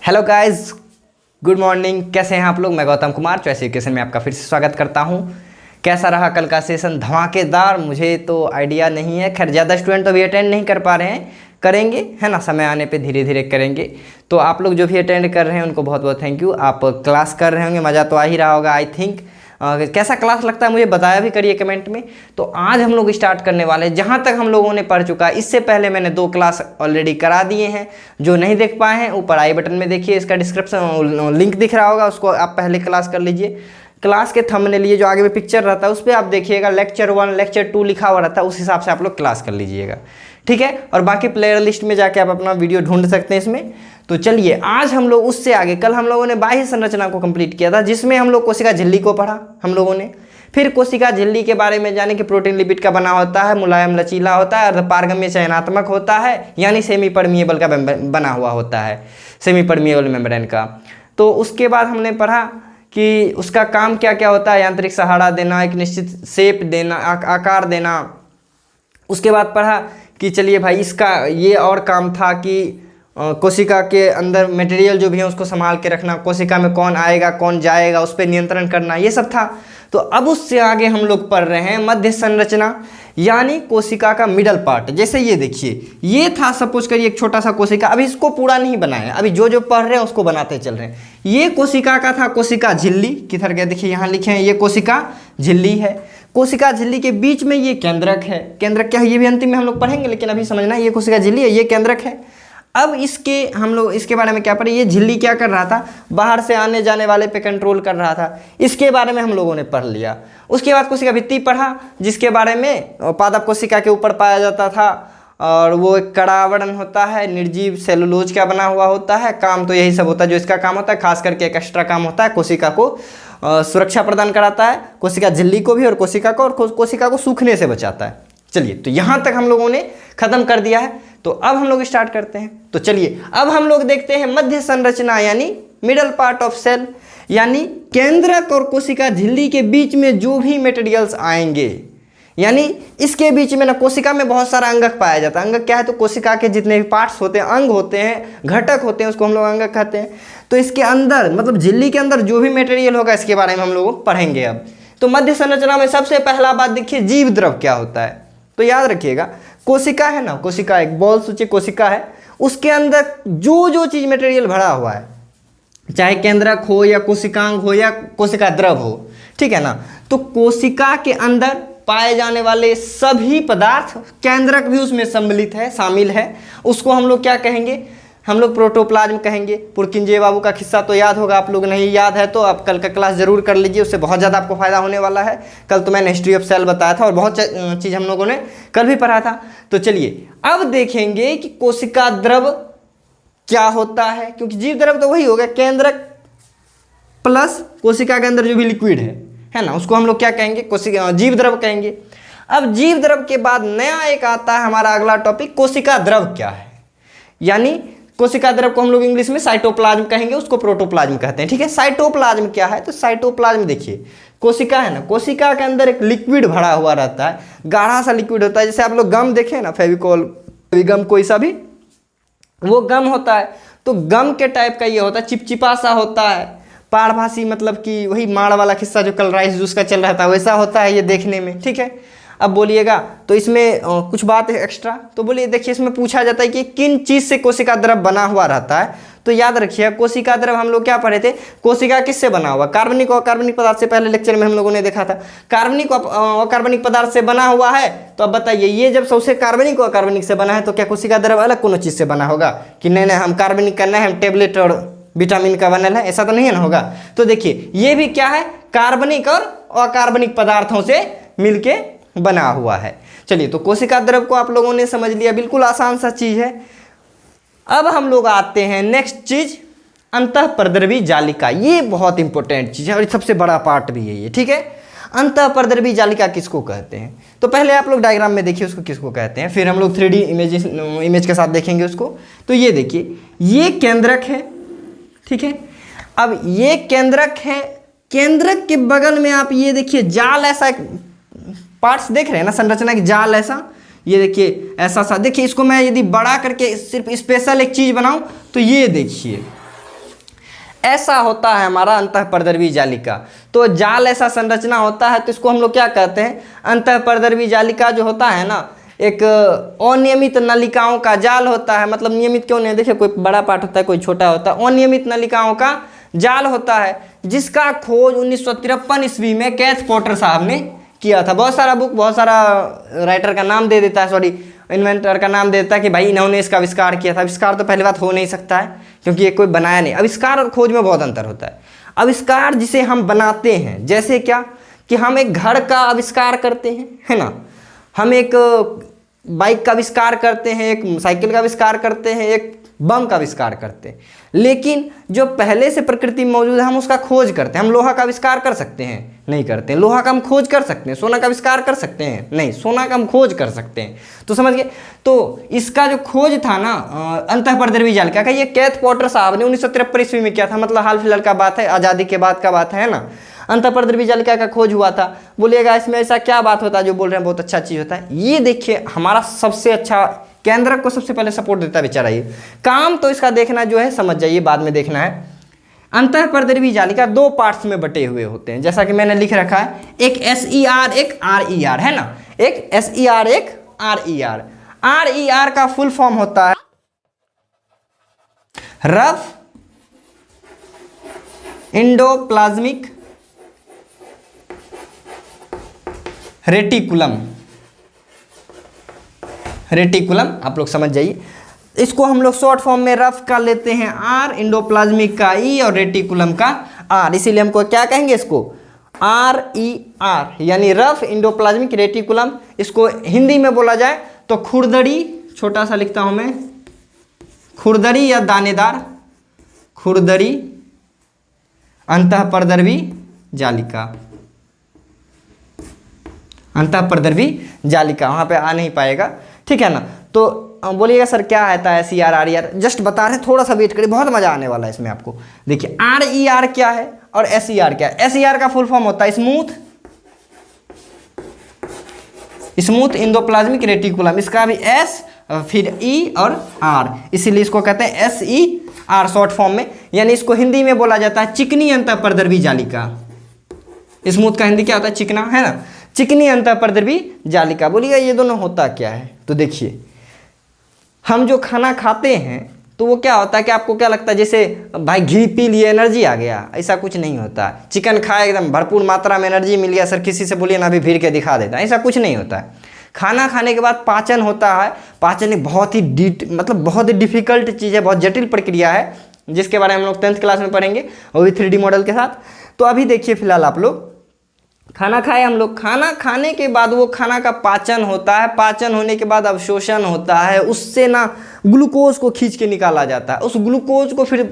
Hello guys, good morning. कैसे हैं आप लोग? मैं गौतम कुमार चॉइस एजुकेशन में आपका फिर से स्वागत करता हूं। कैसा रहा कल का सेशन? धमाकेदार। मुझे तो आइडिया नहीं है, खैर ज़्यादा स्टूडेंट तो अभी अटेंड नहीं कर पा रहे हैं, करेंगे है ना, समय आने पे धीरे धीरे करेंगे। तो आप लोग जो भी अटेंड कर रहे हैं उनको बहुत बहुत थैंक यू। आप क्लास कर रहे होंगे, मज़ा तो आ ही रहा होगा आई थिंक। कैसा क्लास लगता है मुझे बताया भी करिए कमेंट में। तो आज हम लोग स्टार्ट करने वाले हैं। जहाँ तक हम लोगों ने पढ़ चुका है, इससे पहले मैंने 2 क्लास ऑलरेडी करा दिए हैं। जो नहीं देख पाए हैं ऊपर आई बटन में देखिए, इसका डिस्क्रिप्शन लिंक दिख रहा होगा, उसको आप पहले क्लास कर लीजिए। क्लास के थंबनेल लिए जो आगे में पिक्चर रहता है उस पर आप देखिएगा लेक्चर 1 लेक्चर 2 लिखा हुआ रहता है, उस हिसाब से आप लोग क्लास कर लीजिएगा, ठीक है। और बाकी प्लेयर लिस्ट में जाके आप अपना वीडियो ढूंढ सकते हैं इसमें। तो चलिए आज हम लोग उससे आगे, कल हम लोगों ने बाह्य संरचना को कंप्लीट किया था, जिसमें हम लोग कोशिका झिल्ली को पढ़ा हम लोगों ने। फिर कोशिका झिल्ली के बारे में जाने कि प्रोटीन लिपिड का बना होता है, मुलायम लचीला होता है, अर्धपारगम्य चयनात्मक होता है, यानी सेमी परमिएबल का बना हुआ होता है, सेमी परमिएबल मेम्ब्रेन का। तो उसके बाद हमने पढ़ा कि उसका काम क्या क्या होता है, यांत्रिक सहारा देना, एक निश्चित शेप देना, आकार देना। उसके बाद पढ़ा कि चलिए भाई इसका ये और काम था कि कोशिका के अंदर मटेरियल जो भी है उसको संभाल के रखना, कोशिका में कौन आएगा कौन जाएगा उस पर नियंत्रण करना, ये सब था। तो अब उससे आगे हम लोग पढ़ रहे हैं मध्य संरचना, यानी कोशिका का मिडल पार्ट। जैसे ये देखिए, ये था सपोज करिए एक छोटा सा कोशिका, अभी इसको पूरा नहीं बनाया, अभी जो जो पढ़ रहे हैं उसको बनाते चल रहे हैं। ये कोशिका का था कोशिका झिल्ली, किधर गया देखिए, यहाँ लिखे हैं, ये कोशिका झिल्ली है। कोशिका झिल्ली के बीच में ये केंद्रक है। केंद्रक क्या है ये भी अंतिम में हम लोग पढ़ेंगे, लेकिन अभी समझना ये कोशिका झिल्ली है, ये केंद्रक है। अब इसके हम लोग इसके बारे में क्या पढ़े, ये झिल्ली क्या कर रहा था, बाहर से आने जाने वाले पे कंट्रोल कर रहा था, इसके बारे में हम लोगों ने पढ़ लिया। उसके बाद कोशिका भित्ति पढ़ा, जिसके बारे में पादप कोशिका के ऊपर पाया जाता था, और वो एक कड़ा आवरण होता है, निर्जीव सेलुलोज का बना हुआ होता है। काम तो यही सब होता है जो इसका काम होता है, खास करके एक एक्स्ट्रा काम होता है, कोशिका को सुरक्षा प्रदान कराता है, कोशिका झिल्ली को भी और कोशिका को, और कोशिका को सूखने से बचाता है। चलिए, तो यहाँ तक हम लोगों ने खत्म कर दिया है। तो अब हम लोग स्टार्ट करते हैं। तो चलिए अब हम लोग देखते हैं मध्य संरचना, यानी मिडल पार्ट ऑफ सेल, यानी केंद्रक और कोशिका झिल्ली के बीच में जो भी मटेरियल्स आएंगे, यानी इसके बीच में ना कोशिका में बहुत सारा अंगक पाया जाता है। अंगक क्या है, तो कोशिका के जितने भी पार्ट्स होते हैं, अंग होते हैं, घटक होते हैं, उसको हम लोग अंगक कहते हैं। तो इसके अंदर मतलब झिल्ली के अंदर जो भी मटेरियल होगा इसके बारे में हम लोग पढ़ेंगे अब। तो मध्य संरचना में सबसे पहला बात देखिए, जीव द्रव क्या होता है। तो याद रखिएगा, कोशिका है ना, कोशिका एक बॉल सूची कोशिका है, उसके अंदर जो जो चीज मटेरियल भरा हुआ है, चाहे केंद्रक हो या कोशिकांग हो या कोशिका द्रव हो, ठीक है ना। तो कोशिका के अंदर पाए जाने वाले सभी पदार्थ, केंद्रक भी उसमें सम्मिलित है, शामिल है, उसको हम लोग क्या कहेंगे, हम लोग प्रोटोप्लाज्म कहेंगे। पुरकिंजे बाबू का किस्सा तो याद होगा, आप लोग नहीं याद है तो आप कल का क्लास जरूर कर लीजिए, उससे बहुत ज़्यादा आपको फायदा होने वाला है। कल तो मैंने हिस्ट्री ऑफ सेल बताया था और बहुत चीज़ हम लोगों ने कल भी पढ़ा था। तो चलिए अब देखेंगे कि कोशिका द्रव क्या होता है, क्योंकि जीव द्रव तो वही हो गया, केंद्रक प्लस कोशिका के अंदर जो भी लिक्विड है ना, उसको हम लोग क्या कहेंगे, कोशिका जीव द्रव कहेंगे। अब जीव द्रव के बाद नया एक आता है हमारा अगला टॉपिक, कोशिका द्रव क्या है। यानी कोशिका द्रव को हम लोग इंग्लिश में साइटोप्लाज्म कहेंगे, उसको प्रोटोप्लाज्म कहते हैं, ठीक है। साइटोप्लाज्म क्या है, तो साइटोप्लाज्म देखिए, कोशिका है ना, कोशिका के अंदर एक लिक्विड भरा हुआ रहता है, गाढ़ा सा लिक्विड होता है। जैसे आप लोग गम देखें ना, फेविकोल, गम, कोई सा भी वो गम होता है, तो गम के टाइप का ये होता है, चिपचिपा सा होता है, पारभासी, मतलब कि वही माड़ वाला किस्सा जो कल राइस जूस का चल रहा था वैसा होता है ये देखने में, ठीक है। अब बोलिएगा तो इसमें कुछ बात है एक्स्ट्रा, तो बोलिए देखिए, इसमें पूछा जाता है कि किन चीज़ से कोशिका द्रव बना हुआ रहता है। तो याद रखिए, कोशिका द्रव हम लोग क्या पढ़े थे, कोशिका किससे बना हुआ, कार्बनिक और अकार्बनिक पदार्थ से, पहले लेक्चर में हम लोगों ने देखा था। कार्बनिक और अकार्बनिक पदार्थ से बना हुआ है, तो अब बताइए ये जब सबसे कार्बनिक और अकार्बनिक से बना है तो क्या कोशिका द्रव अलग कोनो चीज़ से बना होगा कि नहीं नहीं हम कार्बनिक करना है, हम टेबलेट और विटामिन का बनल है, ऐसा तो नहीं ना होगा। तो देखिए ये भी क्या है, कार्बनिक और अकार्बनिक पदार्थों से मिलके बना हुआ है। चलिए, तो कोशिका द्रव को आप लोगों ने समझ लिया, बिल्कुल आसान सा चीज है। अब हम लोग आते हैं नेक्स्ट चीज, अंतःप्रद्रवी जालिका। ये बहुत इंपॉर्टेंट चीज है और सबसे बड़ा पार्ट भी है ये, ठीक है। अंतःप्रद्रवी जालिका किसको कहते हैं, तो पहले आप लोग डायग्राम में देखिए उसको किसको कहते हैं, फिर हम लोग 3D इमेज के साथ देखेंगे उसको। तो ये देखिए, ये केंद्रक है, ठीक है। अब ये केंद्रक है, केंद्रक के बगल में आप ये देखिए जाल, ऐसा पार्ट्स देख रहे हैं ना, संरचना की जाल ऐसा, ये देखिए ऐसा सा। देखिए इसको मैं यदि बड़ा करके सिर्फ स्पेशल एक चीज़ बनाऊं तो ये देखिए, ऐसा होता है हमारा अंतःपरद्रवी जालिका। तो जाल ऐसा संरचना होता है, तो इसको हम लोग क्या कहते हैं, अंतःपरद्रवी जालिका जो होता है ना, एक अनियमित नलिकाओं का जाल होता है। मतलब नियमित क्यों नहीं, देखिए कोई बड़ा पार्ट होता है, कोई छोटा होता है, अनियमित नलिकाओं का जाल होता है, जिसका खोज 1953 ईस्वी में कैथ पॉटर साहब ने किया था। बहुत सारा बुक, बहुत सारा राइटर का नाम दे देता है, सॉरी इन्वेंटर का नाम दे देता है कि भाई इन्होंने इसका आविष्कार किया था। आविष्कार तो पहली बात हो नहीं सकता है, क्योंकि ये कोई बनाया नहीं। आविष्कार और खोज में बहुत अंतर होता है। आविष्कार जिसे हम बनाते हैं, जैसे क्या कि हम एक घर का आविष्कार करते हैं, है ना, हम एक बाइक का आविष्कार करते हैं, एक साइकिल का आविष्कार करते हैं, एक बम का आविष्कार करते हैं। लेकिन जो पहले से प्रकृति में मौजूद है हम उसका खोज करते हैं। हम लोहा का आविष्कार कर सकते हैं? नहीं करते हैं। लोहा का हम खोज कर सकते हैं? सोना का आविष्कार कर सकते हैं? नहीं, सोना का हम खोज कर सकते हैं। तो समझ गए। तो इसका जो खोज था ना अंतःपरद्रवी जालिका का, ये कैथ पॉटर साहब ने 1953 ईस्वी में किया था। मतलब हाल फिलहाल का बात है, आज़ादी के बाद का बात है ना। अंतःपरद्रवी जालिका का खोज हुआ था। बोलिएगा इसमें ऐसा क्या बात होता है जो बोल रहे हैं बहुत अच्छा चीज़ होता है? ये देखिए हमारा सबसे अच्छा केंद्रक को सबसे पहले सपोर्ट देता है बेचारा। ये काम तो इसका देखना जो है समझ जाइए, बाद में देखना है। अंतःपरद्रवी जालिका दो पार्ट्स में बटे हुए होते हैं, जैसा कि मैंने लिख रखा है, एक SER एक RER, है ना, एक SER एक RER। RER का फुल फॉर्म होता है रफ एंडोप्लाज्मिक रेटिकुलम। रेटिकुलम आप लोग समझ जाइए। इसको हम लोग शॉर्ट फॉर्म में रफ का लेते हैं R, एंडोप्लाज्मिक का E और रेटिकुलम का R, इसीलिए हमको क्या कहेंगे इसको RER, यानी रफ एंडोप्लाज्मिक रेटिकुलम। इसको हिंदी में बोला जाए तो खुरदरी, छोटा सा लिखता हूं मैं, खुरदरी या दानेदार, खुरदरी अंतःपरद्रवी जालिका। अंतःपरद्रवी जालिका वहां पे आ नहीं पाएगा, ठीक है ना। तो बोलिएगा सर क्या आता है SER RER? जस्ट बता रहे हैं, थोड़ा सा वेट करिए, बहुत मजा आने वाला है इसमें आपको। देखिए RER क्या है और SER क्या है। SER का फुल फॉर्म होता है स्मूथ एंडोप्लाज्मिक रेटिकुलम। इसका भी S फिर E और R, इसीलिए इसको कहते हैं SER शॉर्ट फॉर्म में। यानी इसको हिंदी में बोला जाता है चिकनी अंतःपरद्रवी जालिका। स्मूथ का हिंदी क्या होता है? चिकना, है ना, चिकनी अंतःपरद्रवी जालिका। बोलिएगा ये दोनों होता क्या है? तो देखिए हम जो खाना खाते हैं तो वो क्या होता है कि आपको क्या लगता है जैसे भाई घी पी लिए एनर्जी आ गया? ऐसा कुछ नहीं होता। चिकन खाए एकदम भरपूर मात्रा में एनर्जी मिल गया, सर किसी से बोलिए ना अभी भीड़ के दिखा देता है, ऐसा कुछ नहीं होता है। खाना खाने के बाद पाचन होता है। पाचन एक बहुत ही बहुत ही डिफिकल्ट चीज़ है, बहुत जटिल प्रक्रिया है, जिसके बारे में हम लोग 10th क्लास में पढ़ेंगे, वो भी 3D मॉडल के साथ। तो अभी देखिए फिलहाल आप लोग खाना खाए हम लोग, खाना खाने के बाद वो खाना का पाचन होता है। पाचन होने के बाद अवशोषण होता है, उससे ना ग्लूकोज को खींच के निकाला जाता है। उस ग्लूकोज को फिर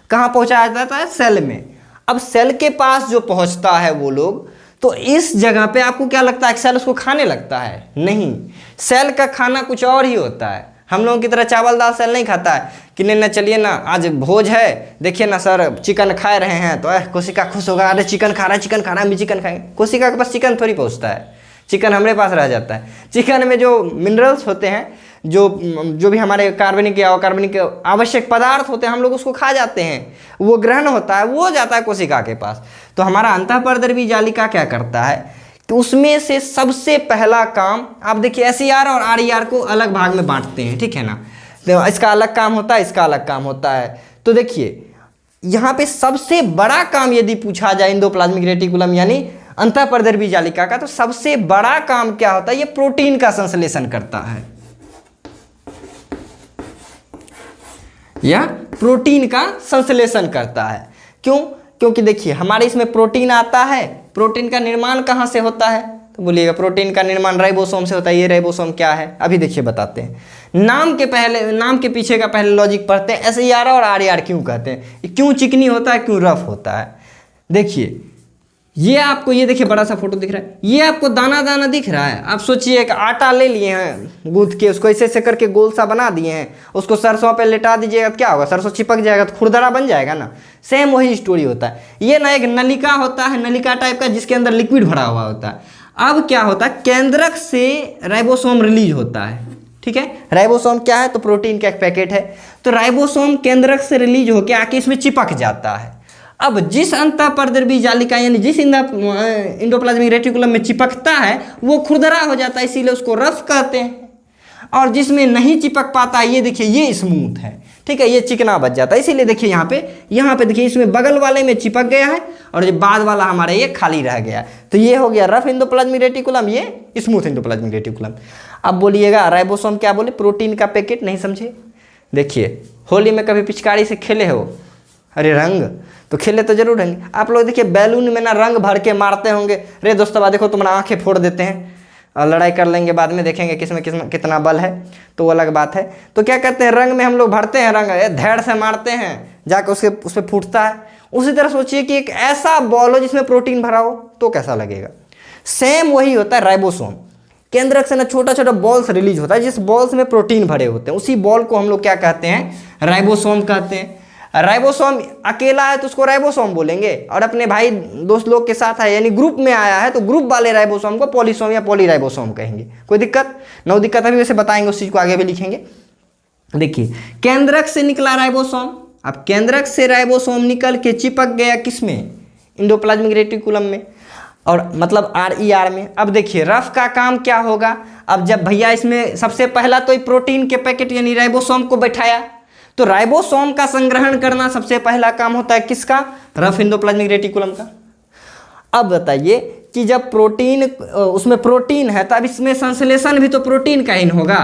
कहाँ पहुँचाया जाता है? सेल में। अब सेल के पास जो पहुँचता है वो लोग, तो इस जगह पे आपको क्या लगता है कि सेल उसको खाने लगता है? नहीं, सेल का खाना कुछ और ही होता है। हम लोगों की तरह चावल दाल सेल नहीं खाता है कि नहीं ना चलिए ना आज भोज है, देखिए ना सर चिकन खा रहे हैं तो कोशिका खुश होगा, अरे चिकन खा रहा है हम भी चिकन खाएंगे। कोशिका के पास चिकन थोड़ी पहुंचता है, चिकन हमारे पास रह जाता है। चिकन में जो मिनरल्स होते हैं, जो भी हमारे कार्बनिक या अकार्बनिक आवश्यक पदार्थ होते हैं, हम लोग उसको खा जाते हैं, वो ग्रहण होता है, वो जाता है कोशिका के पास। तो हमारा अंतःपरद्रवी जालिका क्या करता है तो उसमें से सबसे पहला काम आप देखिए SER और RER को अलग भाग में बांटते हैं, ठीक है ना। तो इसका अलग काम होता है, इसका अलग काम होता है। तो देखिए यहाँ पे सबसे बड़ा काम यदि पूछा जाए एंडोप्लाज्मिक रेटिकुलम यानी अंतःपरद्रवी जालिका का, तो सबसे बड़ा काम क्या होता है? ये प्रोटीन का संश्लेषण करता है, या प्रोटीन का संश्लेषण करता है। क्यों? क्योंकि देखिए हमारे इसमें प्रोटीन आता है। प्रोटीन का निर्माण कहाँ से होता है? तो बोलिएगा प्रोटीन का निर्माण राइबोसोम से होता है। ये राइबोसोम क्या है अभी देखिए बताते हैं। नाम के पीछे का पहले लॉजिक पढ़ते हैं। SER और RER क्यों कहते हैं, क्यों चिकनी होता है, क्यों रफ होता है? देखिए ये आपको, ये देखिए बड़ा सा फोटो दिख रहा है, ये आपको दाना दाना दिख रहा है। आप सोचिए एक आटा ले लिए हैं, गूंथ के उसको ऐसे ऐसे करके गोल सा बना दिए हैं, उसको सरसों पे लेटा दीजिएगा तो क्या होगा? सरसों चिपक जाएगा तो खुरदरा बन जाएगा ना। सेम वही स्टोरी होता है। ये ना एक नलिका होता है, नलिका टाइप का, जिसके अंदर लिक्विड भरा हुआ होता है। अब क्या होता है, केंद्रक से राइबोसोम रिलीज होता है, ठीक है। राइबोसोम क्या है? तो प्रोटीन का एक पैकेट है। तो राइबोसोम केंद्रक से रिलीज होकर आके इसमें चिपक जाता है। अब जिस अंतःपरद्रव्यी जालिका यानी जिस इंडोप्लाज्मिक रेटिकुलम में चिपकता है वो खुरदरा हो जाता है, इसीलिए उसको रफ कहते हैं। और जिसमें नहीं चिपक पाता, ये देखिए ये स्मूथ है, ठीक है, ये चिकना बच जाता है। इसीलिए देखिए यहाँ पे देखिए इसमें बगल वाले में चिपक गया है और जो बाद वाला हमारा ये खाली रह गया। तो ये हो गया रफ इंडोप्लाज्मिक रेटिकुलम, ये स्मूथ इंडोप्लाज्मिक रेटिकुलम। अब बोलिएगा राइबोसोम क्या बोले? प्रोटीन का पैकेट। नहीं समझे? देखिए होली में कभी पिचकारी से खेले हो? अरे रंग तो खेले तो जरूर होंगे आप लोग। देखिए बैलून में ना रंग भर के मारते होंगे। रे दोस्तों देखो तुम्हारा आंखें फोड़ देते हैं और लड़ाई कर लेंगे, बाद में देखेंगे किसमें कितना बल है, तो वो अलग बात है। तो क्या कहते हैं, रंग में हम लोग भरते हैं, रंग धैर्य से मारते हैं, जाकर उस पर फूटता है। उसी तरह सोचिए कि एक ऐसा बॉल हो जिसमें प्रोटीन भरा हो तो कैसा लगेगा। सेम वही होता है राइबोसोम के अंदर अक्सर ना छोटा छोटा बॉल्स रिलीज होता है, जिस बॉल्स में प्रोटीन भरे होते हैं उसी बॉल को हम लोग क्या कहते हैं? राइबोसोम कहते हैं। राइबोसोम अकेला है तो उसको राइबोसोम बोलेंगे, और अपने भाई दोस्त लोग के साथ है यानी ग्रुप में आया है तो ग्रुप वाले राइबोसोम को पॉलीसोम या पॉलीराइबोसोम कहेंगे। कोई दिक्कत? नो दिक्कत, अभी वैसे बताएंगे, उस चीज को आगे भी लिखेंगे। देखिए केंद्रक से निकला राइबोसोम। अब केंद्रक से राइबोसोम निकल के चिपक गया किसमें? इंडोप्लाज्मिक रेटिकुलम में, और मतलब RER में। अब देखिए रफ का काम क्या होगा? अब जब भैया इसमें सबसे पहला तो प्रोटीन के पैकेट यानी राइबोसोम को बैठाया, तो राइबोसोम का संग्रहण करना सबसे पहला काम होता है किसका? रफ इंडोप्लाज्मिक रेटिकुलम का। अब बताइए कि जब प्रोटीन उसमें प्रोटीन है तब इसमें संश्लेषण भी तो प्रोटीन का ही होगा।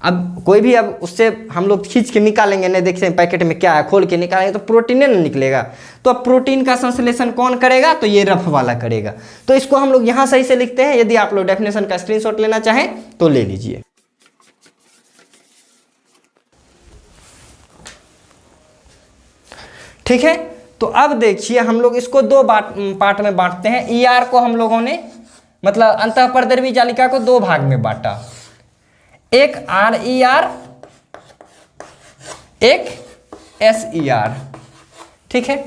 अब कोई भी अब उससे हम लोग खींच के निकालेंगे, नहीं देखते पैकेट में क्या है, खोल के निकालेंगे तो प्रोटीन नहीं निकलेगा। तो अब प्रोटीन का संश्लेषण कौन करेगा? तो ये रफ वाला करेगा। तो इसको हम लोग यहाँ सही से लिखते हैं। यदि आप लोग डेफिनेशन का स्क्रीनशॉट लेना चाहें तो ले लीजिए। ठीक है, तो अब देखिए हम लोग इसको दो पार्ट में बांटते हैं। ER को हम लोगों ने मतलब अंतःपरद्रव्यी जालिका को दो भाग में बांटा, एक RER एक SER। ठीक है,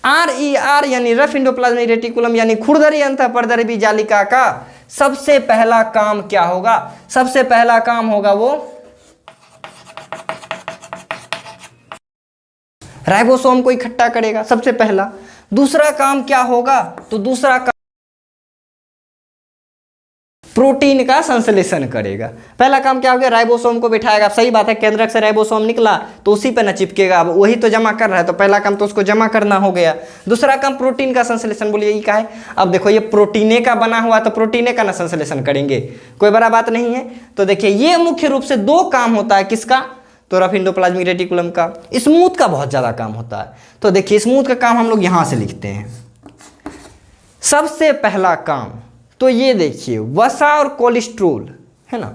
RER यानी रफ इंडोप्लाज्मिक रेटिकुलम यानी खुरदरी अंतःपरद्रव्यी जालिका का सबसे पहला काम क्या होगा? सबसे पहला काम होगा वो राइबोसोम को इकट्ठा करेगा सबसे पहला। दूसरा काम क्या होगा? तो दूसरा काम प्रोटीन का संश्लेषण करेगा। पहला काम क्या हो गया? राइबोसोम को बिठाएगा। सही बात है, केंद्रक से राइबोसोम निकला तो उसी पे न चिपकेगा, अब वही तो जमा कर रहा है, तो पहला काम तो उसको जमा करना हो गया। दूसरा काम प्रोटीन का संश्लेषण, बोलिए ये क्या है? अब देखो ये प्रोटीने का बना हुआ तो प्रोटीने का ना संश्लेषण करेंगे, कोई बड़ा बात नहीं है। तो देखिए ये मुख्य रूप से दो काम होता है किसका? तो रफ इंडोप्लाज्मिक रेटिकुलम का। स्मूथ का बहुत ज्यादा काम होता है। तो देखिए स्मूथ का काम हम लोग यहां से लिखते हैं। सबसे पहला काम तो ये देखिए वसा और कोलेस्ट्रोल है ना,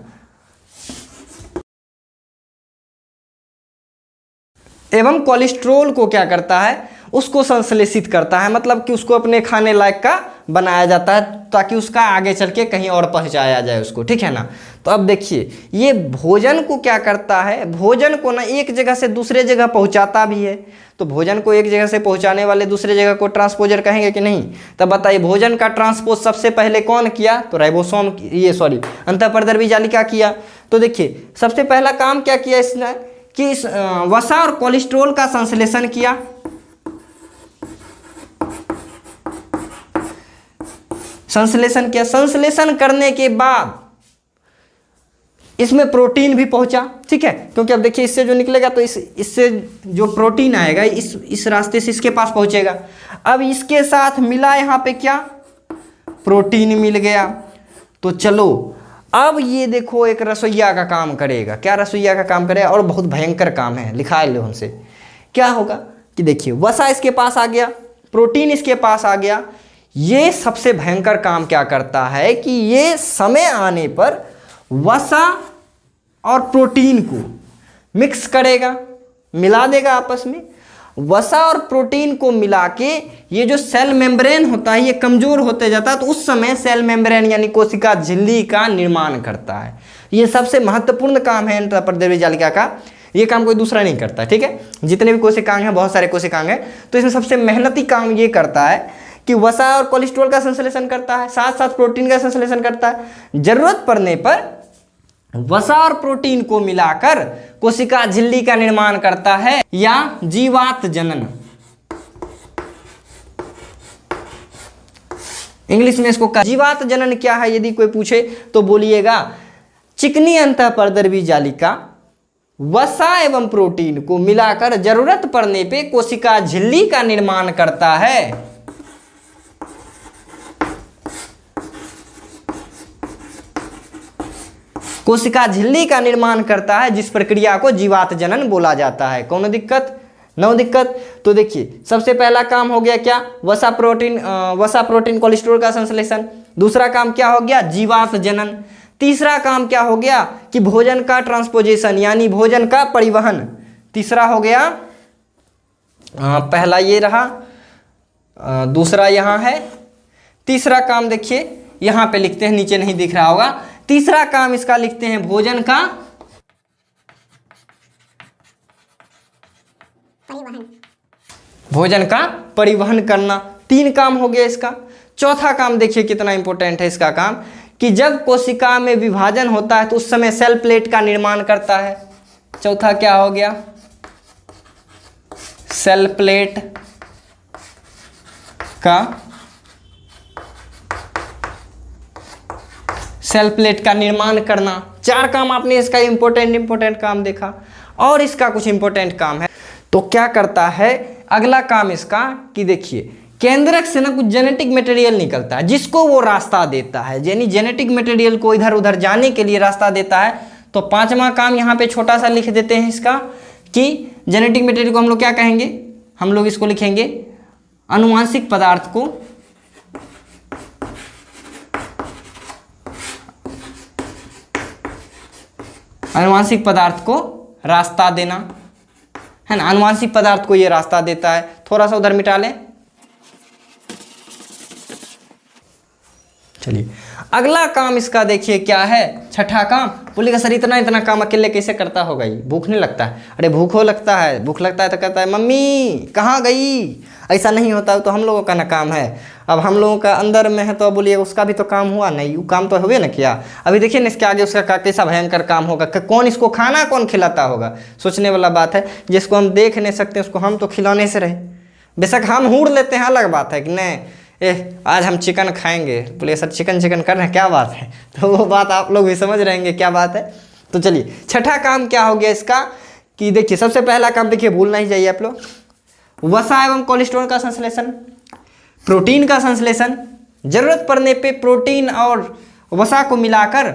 एवं कोलेस्ट्रोल को क्या करता है? उसको संश्लेषित करता है, मतलब कि उसको अपने खाने लायक का बनाया जाता है ताकि उसका आगे चल के कहीं और पहुंचाया जाए उसको। ठीक है ना। तो अब देखिए ये भोजन को क्या करता है? भोजन को ना एक जगह से दूसरे जगह पहुंचाता भी है। तो भोजन को एक जगह से पहुंचाने वाले दूसरे जगह को ट्रांसपोजर कहेंगे कि नहीं? तब बताइए भोजन का ट्रांसपोज सबसे पहले कौन किया? तो राइबोसोम, ये सॉरी अंतःपरद्रव्यी जालिका किया। तो देखिए सबसे पहला काम क्या किया इसने कि इस वसा और कोलेस्ट्रोल का संश्लेषण किया। संश्लेषण किया, संश्लेषण करने के बाद इसमें प्रोटीन भी पहुंचा। ठीक है, क्योंकि अब देखिए इससे जो निकलेगा तो इससे जो प्रोटीन आएगा इस रास्ते से इसके पास पहुंचेगा। अब इसके साथ मिला यहाँ पे क्या? प्रोटीन मिल गया। तो चलो अब ये देखो एक रसोइया का काम करेगा। क्या रसोइया का काम करेगा? और बहुत भयंकर काम है, लिखा लो हमसे। क्या होगा कि देखिए वसा इसके पास आ गया, प्रोटीन इसके पास आ गया। ये सबसे भयंकर काम क्या करता है कि ये समय आने पर वसा और प्रोटीन को मिक्स करेगा, मिला देगा आपस में। वसा और प्रोटीन को मिला के ये जो सेल मेम्ब्रेन होता है ये कमजोर होते जाता है, तो उस समय सेल मेम्ब्रेन यानी कोशिका झिल्ली का निर्माण करता है। ये सबसे महत्वपूर्ण काम है अंतःपरद्रव्यी जालिका का, ये काम कोई दूसरा नहीं करता। ठीक है, जितने भी कोशिकांग हैं, बहुत सारे कोशिकांग हैं, तो इसमें सबसे मेहनती काम ये करता है कि वसा और कोलेस्ट्रॉल का संश्लेषण करता है, साथ साथ प्रोटीन का संश्लेषण करता है। जरूरत पड़ने पर वसा और प्रोटीन को मिलाकर कोशिका झिल्ली का निर्माण करता है या जीवात जनन। इंग्लिश में इसको जीवात जनन क्या है यदि कोई पूछे तो बोलिएगा चिकनी अंतःपरद्रवी जालिका वसा एवं प्रोटीन को मिलाकर जरूरत पड़ने पे कोशिका झिल्ली का निर्माण करता है। कोशिका झिल्ली का निर्माण करता है, जिस प्रक्रिया को जीवात जनन बोला जाता है। कौन दिक्कत? नो दिक्कत। तो देखिए सबसे पहला काम हो गया क्या? वसा प्रोटीन कोलेस्ट्रॉल का संश्लेषण। दूसरा काम क्या हो गया? जीवात जनन। तीसरा काम क्या हो गया कि भोजन का ट्रांसपोजिशन यानी भोजन का परिवहन। तीसरा हो गया, पहला ये रहा, दूसरा यहाँ है। तीसरा काम देखिए यहाँ पे लिखते हैं, नीचे नहीं दिख रहा होगा। तीसरा काम इसका लिखते हैं भोजन का परिवहन। भोजन का परिवहन करना। 3 काम हो गया इसका। चौथा काम देखिए कितना इंपॉर्टेंट है इसका काम कि जब कोशिका में विभाजन होता है तो उस समय सेल प्लेट का निर्माण करता है। चौथा क्या हो गया? सेल प्लेट का निर्माण करना। 4 काम आपने इसका इंपॉर्टेंट काम देखा। और इसका कुछ इंपॉर्टेंट काम है तो क्या करता है अगला काम इसका कि देखिए केंद्रक से ना कुछ जेनेटिक मटेरियल निकलता है जिसको वो रास्ता देता है, यानी जेनेटिक मटेरियल को इधर उधर जाने के लिए रास्ता देता है। तो 5वां काम यहाँ पे छोटा सा लिख देते हैं इसका कि जेनेटिक मटेरियल को हम लोग क्या कहेंगे? हम लोग इसको लिखेंगे आनुवांशिक पदार्थ को रास्ता देना है ना। आनुवांशिक पदार्थ को ये रास्ता देता है। थोड़ा सा उधर मिटा लें। चलिए अगला काम इसका देखिए क्या है? छठा काम। बोलेगा सर इतना काम अकेले कैसे करता होगा? ये भूख नहीं लगता है? अरे भूख लगता है तो कहता है मम्मी कहाँ गई। ऐसा नहीं होता तो हम लोगों का ना काम है। अब हम लोगों का अंदर में है तो बोलिए उसका भी तो काम हुआ नहीं, वो काम तो हुए ना किया। अभी देखिए ना इसके आगे उसका कैसा भयंकर काम होगा। कौन इसको खाना कौन खिलाता होगा? सोचने वाला बात है। जिसको हम देख नहीं सकते उसको हम तो खिलौने से रहे। बेशक हम हूड़ लेते हैं, अलग बात है कि नहीं आज हम चिकन खाएंगे। बोले सर चिकन कर रहे हैं, क्या बात है? तो वो बात आप लोग भी समझ रहेंगे क्या बात है। तो चलिए छठा काम क्या हो गया इसका कि देखिए सबसे पहला काम देखिए भूलना ही चाहिए आप लोग, वसा एवं कोलेस्ट्रॉल का संश्लेषण, प्रोटीन का संश्लेषण। जरूरत पड़ने पे प्रोटीन और वसा को मिलाकर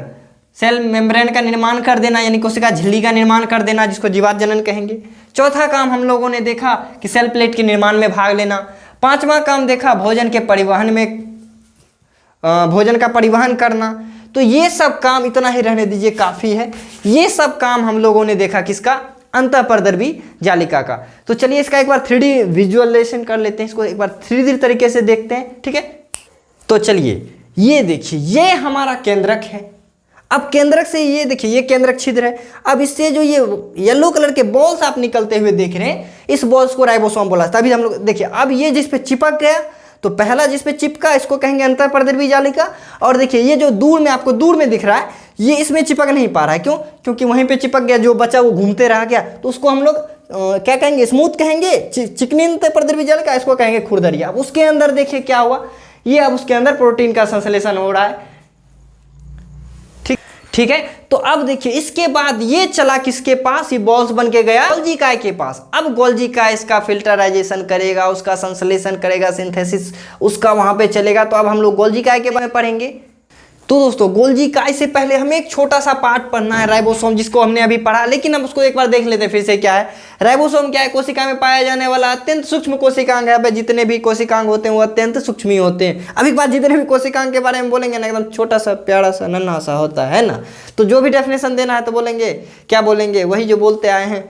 सेल मेम्ब्रेन का निर्माण कर देना यानी कोशिका झिल्ली का निर्माण कर देना, जिसको जीवात जनन कहेंगे। चौथा काम हम लोगों ने देखा कि सेल प्लेट के निर्माण में भाग लेना। 5वां काम देखा भोजन के परिवहन में, भोजन का परिवहन करना। तो ये सब काम इतना ही रहने दीजिए, काफ़ी है। ये सब काम हम लोगों ने देखा किसका? अंतःपरद्रवी जालिका का। तो चलिए इसका एक बार 3D विजुअलाइजेशन कर लेते हैं, इसको एक बार 3D तरीके से देखते हैं, ठीक है। तो चलिए ये देखिए ये हमारा केंद्रक है। अब केंद्रक से ये देखिए ये केंद्रक छिद्र है। अब इससे जो ये येलो कलर के बॉल्स आप निकलते हुए देख रहे हैं, इस बॉल्स को राइबोसोम बोला। तभी हम लोग देखिए अब ये जिस पे चिपक गया तो पहला जिस पे चिपका इसको कहेंगे अंतःपरद्रवी जालिका। और देखिए ये जो दूर में आपको दूर में दिख रहा है ये इसमें चिपक नहीं पा रहा है। क्यों? क्योंकि वहीं पे चिपक गया, जो बचा वो घूमते रह गया। तो उसको हम लोग क्या कहेंगे? स्मूथ कहेंगे, चिकनी अंतःपरद्रवी जालिका, इसको कहेंगे खुरदरिया। अब उसके अंदर देखिए क्या हुआ, ये अब उसके अंदर प्रोटीन का संश्लेषण हो रहा है, ठीक है। तो अब देखिए इसके बाद ये चला किसके पास? ये बॉल्स बन के गया गोल्जी काय के पास। अब गोल्जी काय इसका फिल्टराइजेशन करेगा, उसका संश्लेषण करेगा, सिंथेसिस उसका वहां पे चलेगा। तो अब हम लोग गोल्जी काय के बारे में पढ़ेंगे। तो दोस्तों गोल्जी काय से पहले हमें एक छोटा सा पार्ट पढ़ना है, राइबोसोम, जिसको हमने अभी पढ़ा, लेकिन अब उसको एक बार देख लेते हैं फिर से। क्या है राइबोसोम? क्या है? कोशिका में पाया जाने वाला अत्यंत सूक्ष्म कोशिकांग है। जितने भी कोशिकांग होते हैं वो अत्यंत सूक्ष्म ही होते हैं। अब एक बार जितने भी कोशिकांग के बारे में बोलेंगे ना, एकदम छोटा सा प्यारा सा नन्हा सा होता है ना। तो जो भी डेफिनेशन देना है तो बोलेंगे, क्या बोलेंगे? वही जो बोलते आए हैं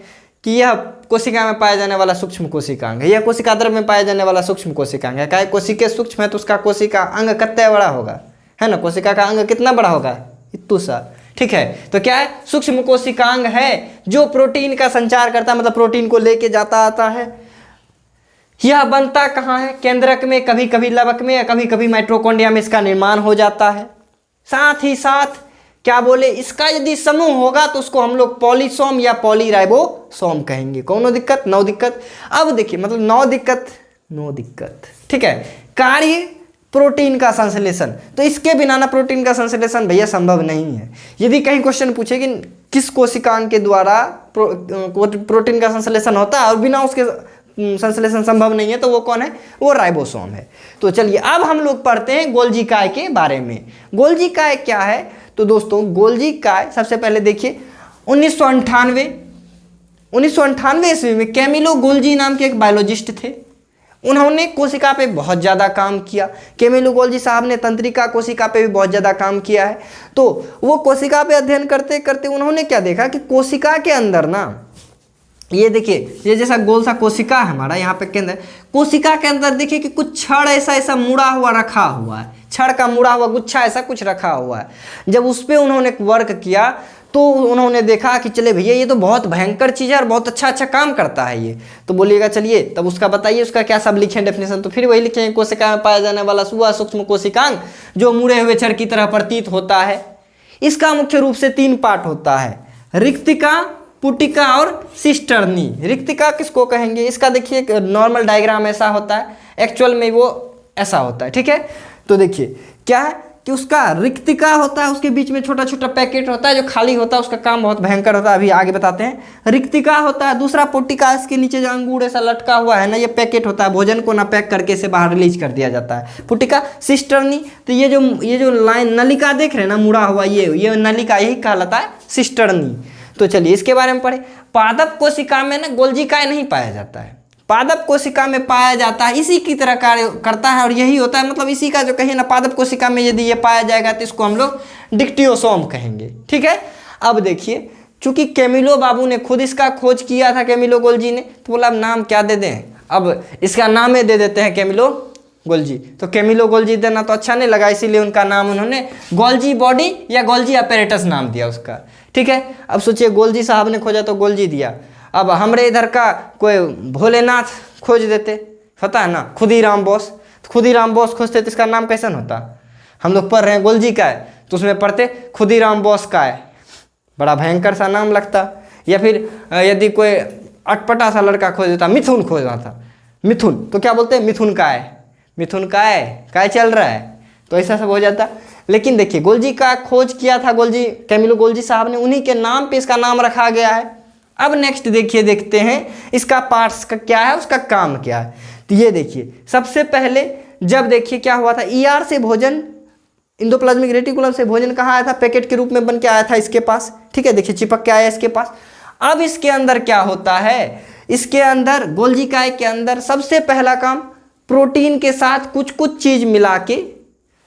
कि यह कोशिका में पाया जाने वाला सूक्ष्म कोशिकांग है, यह कोशिका द्रव्य में पाया जाने वाला सूक्ष्म कोशिकांग है। क्या कोशिका सूक्ष्म है तो उसका कोशिका अंग कितना बड़ा होगा, है ना। कोशिका का अंग कितना बड़ा होगा? इतना सा, ठीक है। तो क्या है? सूक्ष्म कोशिकांग है जो प्रोटीन का संचार करता है, मतलब प्रोटीन को लेके जाता आता है। यह बनता कहाँ है? केंद्रक में, कभी कभी लवक में या कभी कभी माइटोकॉन्ड्रिया में इसका निर्माण हो जाता है। साथ ही साथ क्या बोले, इसका यदि समूह होगा तो उसको हम लोग पॉलीसोम या पॉलीराइबोसोम कहेंगे। कौन दिक्कत? नो दिक्कत। अब देखिए मतलब नो दिक्कत, ठीक है। कार्य प्रोटीन का संश्लेषण। तो इसके बिना ना प्रोटीन का संश्लेषण भैया संभव नहीं है। यदि कहीं क्वेश्चन पूछे कि किस कोशिकांग के द्वारा प्रोटीन का संश्लेषण होता है और बिना उसके संश्लेषण संभव नहीं है, तो वो कौन है? वो राइबोसोम है। तो चलिए अब हम लोग पढ़ते हैं गोल्जी काय के बारे में। गोल्जी काय क्या है? तो दोस्तों गोल्जी काय सबसे पहले देखिए 1998 ईस्वी में कैमिलो गोल्जी नाम के एक बायोलॉजिस्ट थे। उन्होंने कोशिका पे बहुत ज़्यादा काम किया। कैमिलो गोल्जी साहब ने तंत्रिका कोशिका पे भी बहुत ज़्यादा काम किया है। तो वो कोशिका पे अध्ययन करते करते उन्होंने क्या देखा कि कोशिका के अंदर ना, ये देखिए ये जैसा गोल सा कोशिका है हमारा यहाँ पे केंद्र, कोशिका के अंदर देखिए कि कुछ छड़ ऐसा ऐसा मुड़ा हुआ रखा हुआ है, छड़ का मुड़ा हुआ गुच्छा ऐसा कुछ रखा हुआ है। जब उस पर उन्होंने वर्क किया तो उन्होंने देखा कि चले भैया ये तो बहुत भयंकर चीज़ है और बहुत अच्छा अच्छा काम करता है ये। तो बोलिएगा चलिए तब उसका बताइए, उसका क्या सब लिखें डेफिनेशन। तो फिर वही लिखेंगे, कोशिका में पाया जाने वाला वह सूक्ष्म कोशिकांग जो मुड़े हुए छड़ की तरह प्रतीत होता है। इसका मुख्य रूप से 3 पार्ट होता है, रिक्तिका, पुटिका और सिस्टर्नी। रिक्तिका किसको कहेंगे? इसका देखिए नॉर्मल डायग्राम ऐसा होता है, एक्चुअल में वो ऐसा होता है, ठीक है। तो देखिए क्या है कि उसका रिक्तिका होता है, उसके बीच में छोटा छोटा पैकेट होता है जो खाली होता है, उसका काम बहुत भयंकर होता है, अभी आगे बताते हैं। रिक्तिका होता है। दूसरा पुटिका, इसके नीचे जो अंगूर ऐसा लटका हुआ है ना, ये पैकेट होता है, भोजन को ना पैक करके इसे बाहर रिलीज कर दिया जाता है, पुटिका। सिस्टर्नी, तो ये जो लाइन नलिका देख रहे हैं ना मुड़ा हुआ, ये नलिका, यही कहलाता है सिस्टर्नी। तो चलिए इसके बारे में पढ़े। पादप कोशिका में ना गोल्जी काय नहीं पाया जाता है, पादप कोशिका में पाया जाता है, इसी की तरह कार्य करता है और यही होता है, मतलब इसी का जो कहिए ना पादप कोशिका में यदि ये पाया जाएगा तो इसको हम लोग डिक्टियोसोम कहेंगे, ठीक है। अब देखिए चूंकि कैमिलो बाबू ने खुद इसका खोज किया था, कैमिलो गोल्जी ने, तो बोला अब नाम क्या दे दें, अब इसका नाम ही दे देते हैं कैमिलो गोल्जी। तो कैमिलो गोल्जी देना तो अच्छा नहीं लगा, इसीलिए उनका नाम उन्होंने गोल्जी बॉडी या गोल्जी अपैरेटस नाम दिया उसका, ठीक है। अब सोचिए गोल्जी साहब ने खोजा तो गोल्जी दिया, अब हमरे इधर का कोई भोलेनाथ खोज देते, होता है ना खुदीराम बोस, खुदीराम बोस खोजते तो इसका नाम कैसन होता? हम लोग पढ़ रहे हैं गोल्जी काय, तो उसमें पढ़ते खुदीराम बोस काय, बड़ा भयंकर सा नाम लगता। या फिर यदि कोई अटपटा सा लड़का खोज देता, मिथुन खोजना था, मिथुन, तो क्या बोलते हैं मिथुन काय, मिथुन काय, काय चल रहा है, तो ऐसा सब हो जाता। लेकिन देखिए गोल्जी का खोज किया था गोल्जी, कैमिलो गोल्जी साहब ने, उन्हीं के नाम पे इसका नाम रखा गया है। अब नेक्स्ट देखिए, देखते हैं इसका पार्ट्स का क्या है, उसका काम क्या है। तो ये देखिए सबसे पहले जब देखिए क्या हुआ था, ईआर से भोजन, इंडोप्लाज्मिक रेटिकुलम से भोजन कहाँ आया था? पैकेट के रूप में बन के आया था इसके पास, ठीक है, देखिए चिपक के आया इसके पास। अब इसके अंदर क्या होता है, इसके अंदर गोल्जी काय के अंदर सबसे पहला काम प्रोटीन के साथ कुछ कुछ चीज मिला के,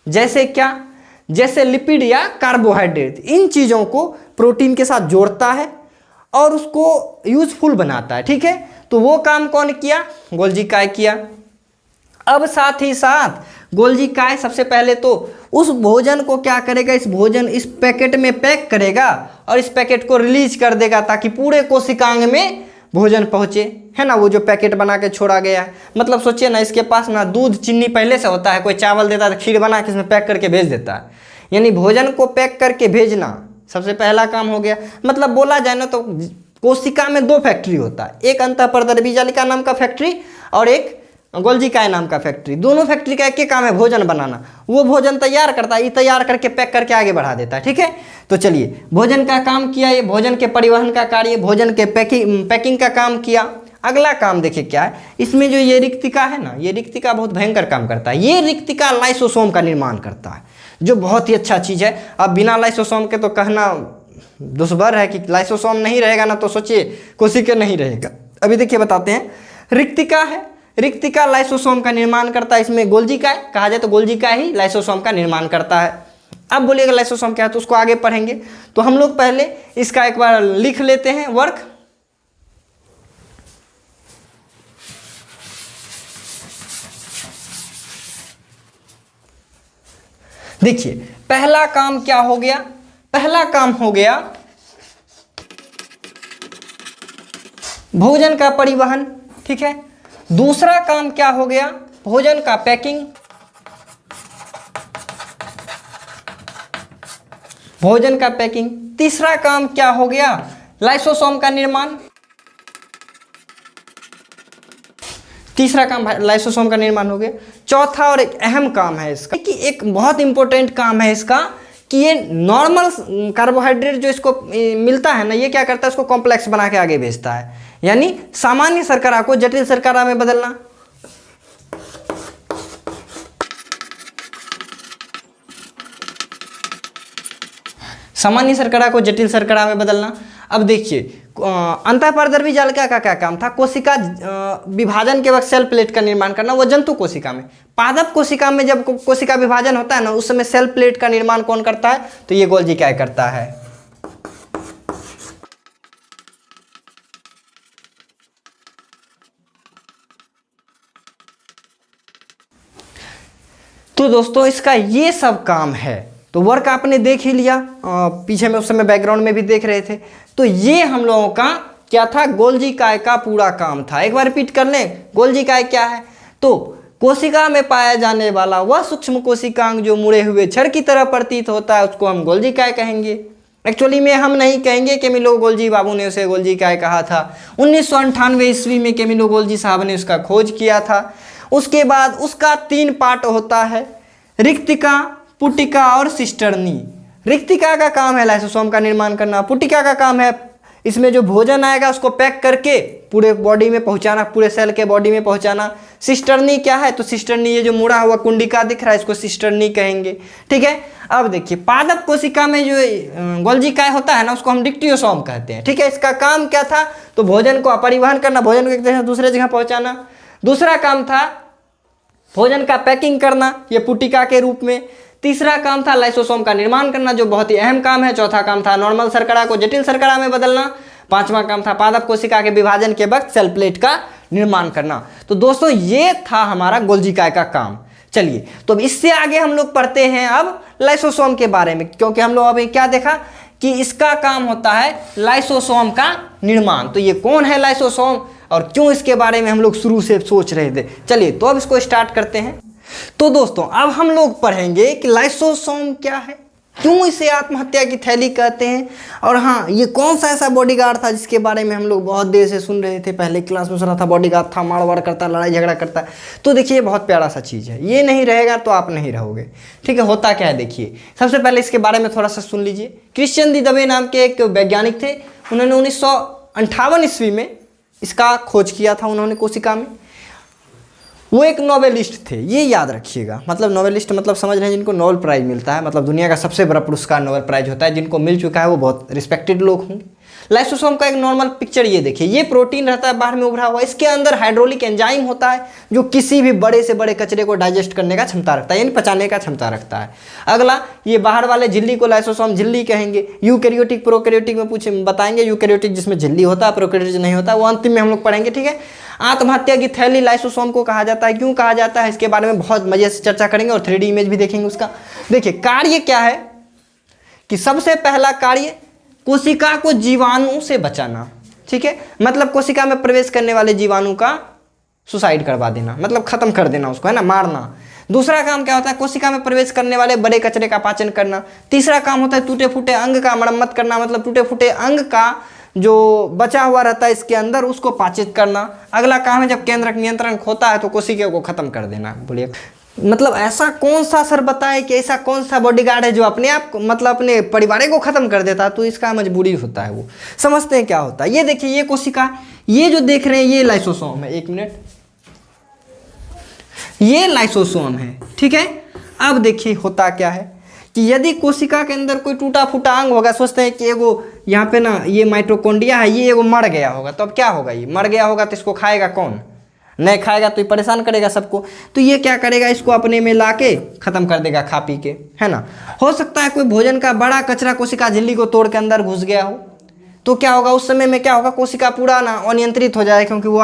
जैसे क्या, जैसे लिपिड या कार्बोहाइड्रेट, इन चीजों को प्रोटीन के साथ जोड़ता है और उसको यूजफुल बनाता है, ठीक है। तो वो काम कौन किया? गोल्जी काय किया। अब साथ ही साथ गोल्जी काय सबसे पहले तो उस भोजन को क्या करेगा, इस भोजन इस पैकेट में पैक करेगा और इस पैकेट को रिलीज कर देगा ताकि पूरे कोशिकांग में भोजन पहुंचे, है ना। वो जो पैकेट बना के छोड़ा गया है, मतलब सोचिए ना इसके पास ना दूध चीनी पहले से होता है, कोई चावल देता है तो खीर बना के इसमें पैक करके भेज देता है, यानी भोजन को पैक करके भेजना सबसे पहला काम हो गया। मतलब बोला जाए ना तो कोशिका में 2 फैक्ट्री होता है, एक अंतःपरदर बीजालिका नाम का फैक्ट्री और एक गोल्जी काय नाम का फैक्ट्री। दोनों फैक्ट्री का एक ही काम है, भोजन बनाना। वो भोजन तैयार करता है, ये तैयार करके पैक करके आगे बढ़ा देता है, ठीक है। तो चलिए भोजन का काम किया, ये भोजन के परिवहन का कार्य, भोजन के पैकिंग का काम किया। अगला काम देखिए क्या है, इसमें जो ये रिक्तिका है ना, ये रिक्तिका बहुत भयंकर काम करता है। ये रिक्तिका लाइसोसोम का निर्माण करता है, जो बहुत ही अच्छा चीज़ है। अब बिना लाइसोसोम के तो कहना दुष्बर है कि लाइसोसोम नहीं रहेगा ना तो सोचिए कोशिका नहीं रहेगा। अभी देखिए बताते हैं, रिक्तिका है, रिक्तिका लाइसोसोम का निर्माण करता है। इसमें गोल्जी काय कहा जाए तो गोल्जी काय ही लाइसोसोम का निर्माण करता है। अब बोलिएगा लाइसोसोम क्या है, तो उसको आगे पढ़ेंगे। तो हम लोग पहले इसका एक बार लिख लेते हैं वर्क। देखिए पहला काम क्या हो गया, पहला काम हो गया भोजन का परिवहन, ठीक है। दूसरा काम क्या हो गया, भोजन का पैकिंग, भोजन का पैकिंग। तीसरा काम क्या हो गया, लाइसोसोम का निर्माण। तीसरा काम लाइसोसोम का निर्माण हो गया। चौथा और एक अहम काम है इसका, कि एक बहुत इंपॉर्टेंट काम है इसका, कि ये नॉर्मल कार्बोहाइड्रेट जो इसको मिलता है ना, ये क्या करता है, इसको कॉम्प्लेक्स बना के आगे भेजता है, यानी सामान्य शर्करा को जटिल शर्करा में बदलना। सामान्य शर्करा को जटिल शर्करा में बदलना। अब देखिए अंतःपरद्रवी जालिका का क्या काम था, कोशिका विभाजन के वक्त सेल प्लेट का निर्माण करना, वो जंतु कोशिका में। पादप कोशिका में जब कोशिका विभाजन होता है ना, उस समय सेल प्लेट का निर्माण कौन करता है, तो ये गोल्जी क्या करता है। तो दोस्तों इसका ये सब काम है। तो वर्क आपने देख ही लिया, पीछे में उस समय बैकग्राउंड में भी देख रहे थे। तो ये हम लोगों का क्या था, गोल्जी काय का पूरा काम था। एक बार रिपीट कर लें, गोल्जी काय क्या है, तो कोशिका में पाया जाने वाला वह सूक्ष्म कोशिकांग जो मुड़े हुए छड़ की तरह प्रतीत होता है, उसको हम गोल्जी काय कहेंगे। एक्चुअली में हम नहीं कहेंगे, केमिलो गोल्जी बाबू ने उसे गोल्जी काय कहा था। 1998 ईस्वी में केमिलो गोल्जी साहब ने उसका खोज किया था। उसके बाद उसका 3 पार्ट होता है, रिक्तिका, पुटिका और सिस्टर्नी। रिक्तिका का काम है लाइसोसोम का निर्माण करना, पुटिका का काम है इसमें जो भोजन आएगा उसको पैक करके पूरे बॉडी में पहुंचाना, पूरे सेल के बॉडी में पहुंचाना। सिस्टर्नी क्या है, तो सिस्टर्नी ये जो मुड़ा हुआ कुंडिका दिख रहा है, इसको सिस्टर्नी कहेंगे। ठीक है, अब देखिए पादप कोशिका में जो गोल्जी काय होता है ना, उसको हम डिक्टियोसोम कहते हैं। ठीक है, इसका काम क्या था, तो भोजन को अपरिवहन करना, भोजन को एक जगह से दूसरे जगह पहुंचाना। दूसरा काम था भोजन का पैकिंग करना, ये पुटिका के रूप में। तीसरा काम था लाइसोसोम का निर्माण करना, जो बहुत ही अहम काम है। चौथा काम था नॉर्मल शर्करा को जटिल शर्करा में बदलना। पांचवा काम था पादप कोशिका के विभाजन के वक्त सेल प्लेट का निर्माण करना। तो दोस्तों ये था हमारा गोल्जी काय का काम। चलिए, तो अब इससे आगे हम लोग पढ़ते हैं अब लाइसोसोम के बारे में, क्योंकि हम लोग अभी क्या देखा कि इसका काम होता है लाइसोसोम का निर्माण। तो ये कौन है लाइसोसोम और क्यों इसके बारे में हम लोग शुरू से सोच रहे थे। चलिए, तो अब इसको स्टार्ट करते हैं। तो दोस्तों अब हम लोग पढ़ेंगे कि लाइसोसोम क्या है, क्यों इसे आत्महत्या की थैली कहते हैं, और हाँ ये कौन सा ऐसा बॉडीगार्ड था जिसके बारे में हम लोग बहुत देर से सुन रहे थे। पहले क्लास में सुना था बॉडीगार्ड था, मार वार करता, लड़ाई झगड़ा करता। तो देखिए ये बहुत प्यारा सा चीज़ है, ये नहीं रहेगा तो आप नहीं रहोगे। ठीक है, होता क्या है देखिए, सबसे पहले इसके बारे में थोड़ा सा सुन लीजिए। क्रिश्चियन दी दवे नाम के एक वैज्ञानिक थे, उन्होंने 1958 ईस्वी में इसका खोज किया था उन्होंने कोशिका में। वो एक नोबेलिस्ट थे, ये याद रखिएगा। मतलब नोबेलिस्ट मतलब समझ रहे हैं जिनको नोबेल प्राइज मिलता है, मतलब दुनिया का सबसे बड़ा पुरस्कार नोबेल प्राइज होता है। जिनको मिल चुका है वो बहुत रिस्पेक्टेड लोग होंगे। लाइसोसोम का एक नॉर्मल पिक्चर ये देखिए, ये प्रोटीन रहता है बाहर में उभरा हुआ, इसके अंदर हाइड्रोलिक एंजाइम होता है जो किसी भी बड़े से बड़े कचरे को डाइजेस्ट करने का क्षमता रखता है, यानी पचाने का क्षमता रखता है। अगला, ये बाहर वाले झिल्ली को लाइसोसोम झिल्ली कहेंगे। यूकैरियोटिक प्रोकैरियोटिक में पूछे बताएंगे, यूकैरियोटिक जिसमें झिल्ली होता है, प्रोकैरियोटिक नहीं होता, वो अंतिम में हम लोग पढ़ेंगे। ठीक है, आत्महत्या की थैली लाइसोसोम को कहा जाता है। क्यों कहा जाता है इसके बारे में बहुत मजे से चर्चा करेंगे और 3D इमेज भी देखेंगे उसका। देखिए कार्य क्या है कि सबसे पहला कार्य कोशिका को जीवाणु से बचाना। ठीक है, मतलब कोशिका में प्रवेश करने वाले जीवाणु का सुसाइड करवा देना, मतलब खत्म कर देना उसको, है ना, मारना। दूसरा काम क्या होता है, कोशिका में प्रवेश करने वाले बड़े कचरे का पाचन करना। तीसरा काम होता है टूटे फूटे अंग का मरम्मत करना, मतलब टूटे फूटे अंग का जो बचा हुआ रहता है इसके अंदर उसको पाचित करना। अगला काम है जब केंद्रक नियंत्रण खोता है तो कोशिका को खत्म कर देना। बोलिए, मतलब ऐसा कौन सा सर बताए कि ऐसा कौन सा बॉडीगार्ड है जो अपने आप मतलब अपने परिवार को खत्म कर देता है, तो इसका मजबूरी होता है। वो समझते हैं क्या होता है। ये देखिए, ये कोशिका, ये जो देख रहे हैं ये लाइसोसोम है। एक मिनट, ये लाइसोसोम है। ठीक है, अब देखिए होता क्या है कि यदि कोशिका के अंदर कोई टूटा फूटा अंग होगा, सोचते हैं कि एगो यहाँ पे ना ये माइटोकॉन्ड्रिया है, ये एगो मर गया होगा, तो अब क्या होगा, ये मर गया होगा तो इसको खाएगा कौन, नहीं खाएगा तो ये परेशान करेगा सबको। तो ये क्या करेगा, इसको अपने में लाके खत्म कर देगा खा पी के, है ना। हो सकता है कोई भोजन का बड़ा कचरा कोशिका झिल्ली को तोड़ के अंदर घुस गया हो, तो क्या होगा उस समय में, क्या होगा, कोशिका पूरा ना अनियंत्रित हो जाए, क्योंकि वो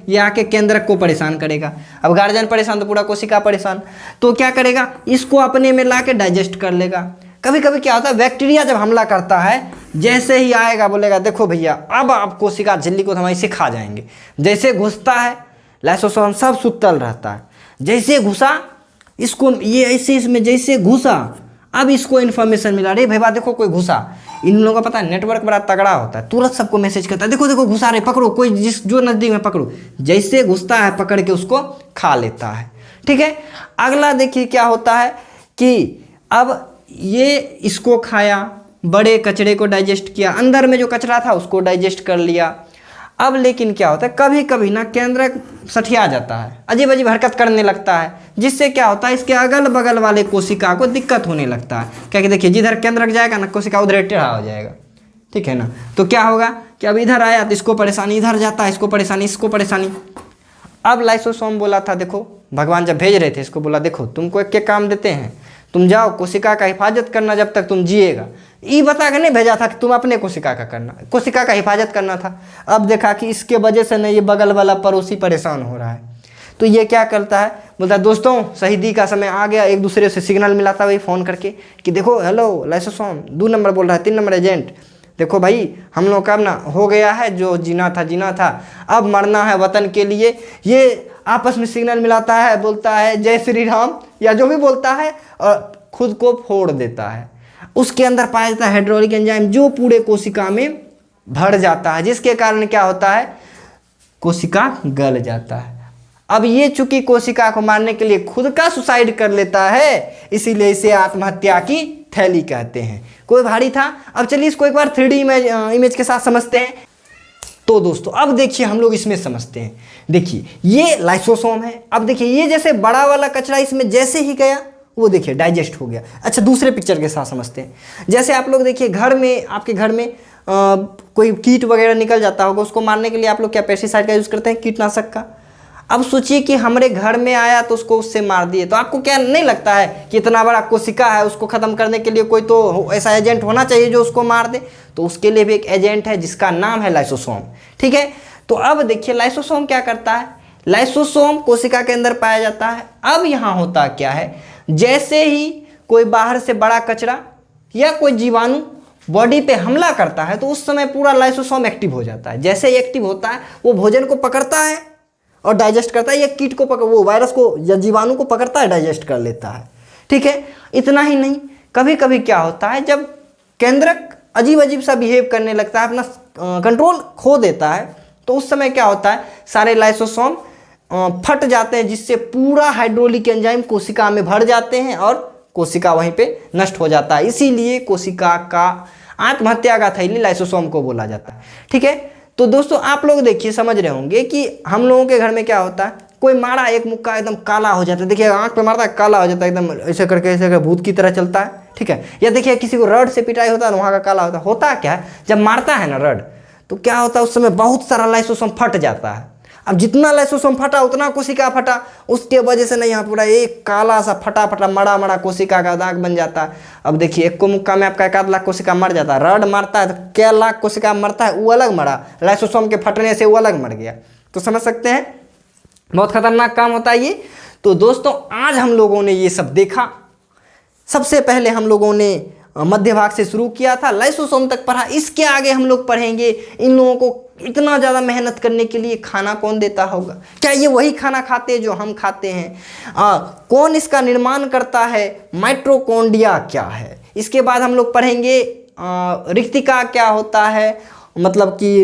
ये आके केंद्रक को परेशान करेगा। अब गार्जियन परेशान तो पूरा कोशिका परेशान, तो क्या करेगा, इसको अपने में ला के डाइजेस्ट कर लेगा। कभी कभी क्या होता है, बैक्टीरिया जब हमला करता है, जैसे ही आएगा बोलेगा देखो भैया अब आप कोशिका झिल्ली को हम ऐसे खा जाएंगे। जैसे घुसता है लाइसोसोम सब सुतल रहता है, जैसे घुसा इसको, ये ऐसे इसमें जैसे घुसा, अब इसको इन्फॉर्मेशन मिला, अरे भैया देखो कोई घुसा, इन लोगों का पता है नेटवर्क बड़ा तगड़ा होता है, तुरंत सबको मैसेज करता है, देखो देखो घुसा रहे, पकड़ो, कोई जो नज़दीक में पकड़ो, जैसे घुसता है पकड़ के उसको खा लेता है। ठीक है, अगला देखिए क्या होता है कि अब ये इसको खाया, बड़े कचरे को डाइजेस्ट किया, अंदर में जो कचरा था उसको डाइजेस्ट कर लिया। अब लेकिन क्या होता है, कभी कभी ना केंद्रक सठिया जाता है, अजीब अजीब हरकत करने लगता है, जिससे क्या होता है इसके अगल बगल वाले कोशिका को दिक्कत होने लगता है। क्या कि देखिए जिधर केंद्रक जाएगा ना कोशिका उधर टेढ़ा हो जाएगा। ठीक है ना, तो क्या होगा कि अब इधर आया तो इसको परेशानी, इधर जाता है इसको परेशानी, इसको परेशानी। अब लाइसोसोम बोला था, देखो भगवान जब भेज रहे थे इसको बोला देखो तुमको एक काम देते हैं, तुम जाओ कोशिका का हिफाजत करना जब तक तुम जिएगा। ये बता के नहीं भेजा था कि तुम अपने कोशिका का करना, कोशिका का हिफाजत करना था। अब देखा कि इसके वजह से ना ये बगल वाला पड़ोसी परेशान हो रहा है, तो ये क्या करता है, बोलता है दोस्तों शहीदी का समय आ गया, एक दूसरे से सिग्नल मिलाता हुआ फ़ोन करके कि देखो हेलो लाइसोसोम 2 नंबर बोल रहा है, 3 नंबर एजेंट, देखो भाई हम लोग का ना हो गया है, जो जीना था, अब मरना है वतन के लिए। ये आपस में सिग्नल मिलाता है, बोलता है जय श्री राम या जो भी बोलता है और खुद को फोड़ देता है। उसके अंदर पाया जाता है हाइड्रोलिक एंजाइम जो पूरे कोशिका में भर जाता है, जिसके कारण क्या होता है कोशिका गल जाता है। अब ये चूंकि कोशिका को मारने के लिए खुद का सुसाइड कर लेता है, इसीलिए इसे आत्महत्या की थैली कहते हैं। कोई भारी था। अब चलिए इसको एक बार 3D इमेज के साथ समझते हैं। तो दोस्तों अब देखिए हम लोग इसमें समझते हैं, देखिए ये लाइसोसोम है। अब देखिए ये जैसे बड़ा वाला कचरा इसमें जैसे ही गया वो देखिए डाइजेस्ट हो गया। अच्छा दूसरे पिक्चर के साथ समझते हैं, जैसे आप लोग देखिए घर में, आपके घर में कोई कीट वगैरह निकल जाता होगा, उसको मारने के लिए आप लोग क्या पेस्टिसाइड का यूज़ करते हैं, कीटनाशक का। अब सोचिए कि हमारे घर में आया तो उसको उससे मार दिए, तो आपको क्या नहीं लगता है कि इतना बड़ा कोशिका है, उसको ख़त्म करने के लिए कोई तो ऐसा एजेंट होना चाहिए जो उसको मार दे। तो उसके लिए भी एक एजेंट है जिसका नाम है लाइसोसोम। ठीक है, तो अब देखिए लाइसोसोम क्या करता है, लाइसोसोम कोशिका के अंदर पाया जाता है। अब यहाँ होता क्या है, जैसे ही कोई बाहर से बड़ा कचरा या कोई जीवाणु बॉडी पे हमला करता है तो उस समय पूरा लाइसोसोम एक्टिव हो जाता है। जैसे ही एक्टिव होता है वो भोजन को पकड़ता है और डाइजेस्ट करता है, या कीट को वो वायरस को या जीवाणु को पकड़ता है, डाइजेस्ट कर लेता है। ठीक है, इतना ही नहीं, कभी कभी क्या होता है जब केंद्रक अजीब अजीब सा बिहेव करने लगता है, अपना कंट्रोल खो देता है, तो उस समय क्या होता है सारे लाइसोसोम फट जाते हैं, जिससे पूरा हाइड्रोलिक एंजाइम कोशिका में भर जाते हैं और कोशिका वहीं पे नष्ट हो जाता है। इसीलिए कोशिका का आत्महत्या का थैली लाइसोसोम को बोला जाता है। ठीक है, तो दोस्तों आप लोग देखिए समझ रहे होंगे कि हम लोगों के घर में क्या होता है, कोई मारा एक मुक्का एकदम काला हो जाता है, देखिए आंख पे मारता है काला हो जाता है, एकदम ऐसे करके भूत की तरह चलता है। ठीक है, या देखिए किसी को रड से पिटाई होता है वहाँ का काला होता है क्या है, जब मारता है ना रड तो क्या होता है उस समय बहुत सारा लाइसोसोम फट जाता है। अब जितना लाइसोसोम फटा उतना कोशिका फटा, उसके वजह से ना यहाँ पूरा एक काला सा फटा फटा मड़ा मड़ा कोशिका का दाग बन जाता है। अब देखिए एक को मुक्का में आपका 1 लाख कोशिका मर जाता है, रड मारता है तो क्या लाख कोशिका मरता है, वो अलग मरा, लाइसोसोम के फटने से वो अलग मर गया। तो समझ सकते हैं बहुत खतरनाक काम होता है ये। तो दोस्तों आज हम लोगों ने ये सब देखा। सबसे पहले हम लोगों ने मध्य भाग से शुरू किया था, लाइसोसोम तक पढ़ा। इसके आगे हम लोग पढ़ेंगे इन लोगों को इतना ज़्यादा मेहनत करने के लिए खाना कौन देता होगा, क्या ये वही खाना खाते हैं जो हम खाते हैं, कौन इसका निर्माण करता है, माइटोकॉन्ड्रिया क्या है। इसके बाद हम लोग पढ़ेंगे रिक्तिका क्या होता है, मतलब कि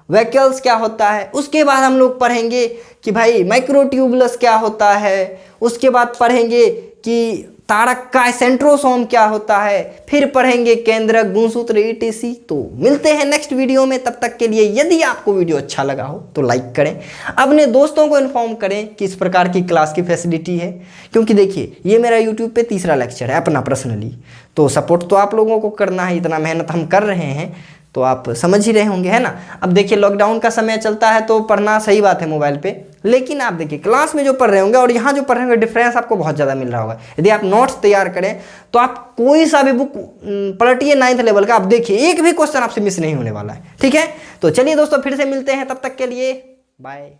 वैक्यूल्स क्या होता है। उसके बाद हम लोग पढ़ेंगे कि भाई माइक्रोट्यूबुलस क्या होता है। उसके बाद पढ़ेंगे कि तारक का सेंट्रोसोम क्या होता है। फिर पढ़ेंगे केंद्रक, गुणसूत्र, ETC। तो मिलते हैं नेक्स्ट वीडियो में, तब तक के लिए यदि आपको वीडियो अच्छा लगा हो तो लाइक करें, अपने दोस्तों को इन्फॉर्म करें कि इस प्रकार की क्लास की फैसिलिटी है। क्योंकि देखिए ये मेरा यूट्यूब पे 3रा लेक्चर है अपना पर्सनली, तो सपोर्ट तो आप लोगों को करना है, इतना मेहनत हम कर रहे हैं तो आप समझ ही रहे होंगे, है ना। अब देखिए लॉकडाउन का समय चलता है तो पढ़ना सही बात है मोबाइल पे, लेकिन आप देखिए क्लास में जो पढ़ रहे होंगे और यहाँ जो पढ़ रहे होंगे डिफरेंस आपको बहुत ज़्यादा मिल रहा होगा। यदि आप नोट्स तैयार करें तो आप कोई सा भी बुक पलटिए 9th लेवल का, आप देखिए एक भी क्वेश्चन आपसे मिस नहीं होने वाला है। ठीक है, तो चलिए दोस्तों फिर से मिलते हैं, तब तक के लिए बाय।